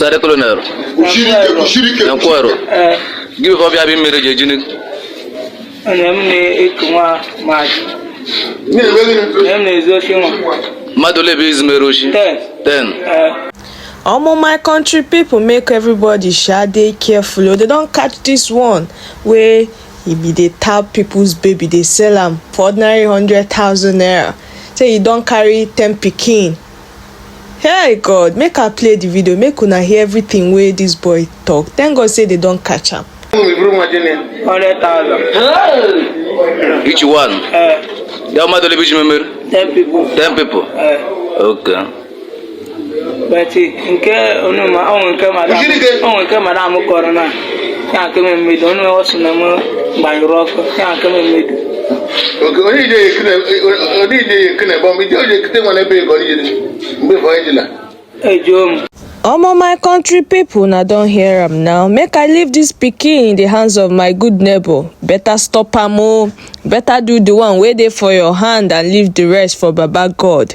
Sare colonel. Ushirike. Yankwero. Give up your marriage, Junior. And Madolebe is Meroshi. 10. My country people make everybody dey careful. They don't catch this one where he be they tap people's baby, they sell them for ordinary 100,000 naira. Say you don't carry 10 pikin. Hey God, make her play the video, make una hear everything where this boy talk. Thank God say they don't catch him. 100,000. Each one. The Madolebe is member. 10 people. 10 people. Okay. But in care, madam, corona. Can't come and meet, don't know what's in the by rock. Can't come and meet. Okay, only they can about me. You can want to pay before Angela. Hey, Joe. My country people now don't hear him now. Make I leave this pikin in the hands of my good neighbor. Better stop am. Better do the one where they for your hand and leave the rest for Baba God.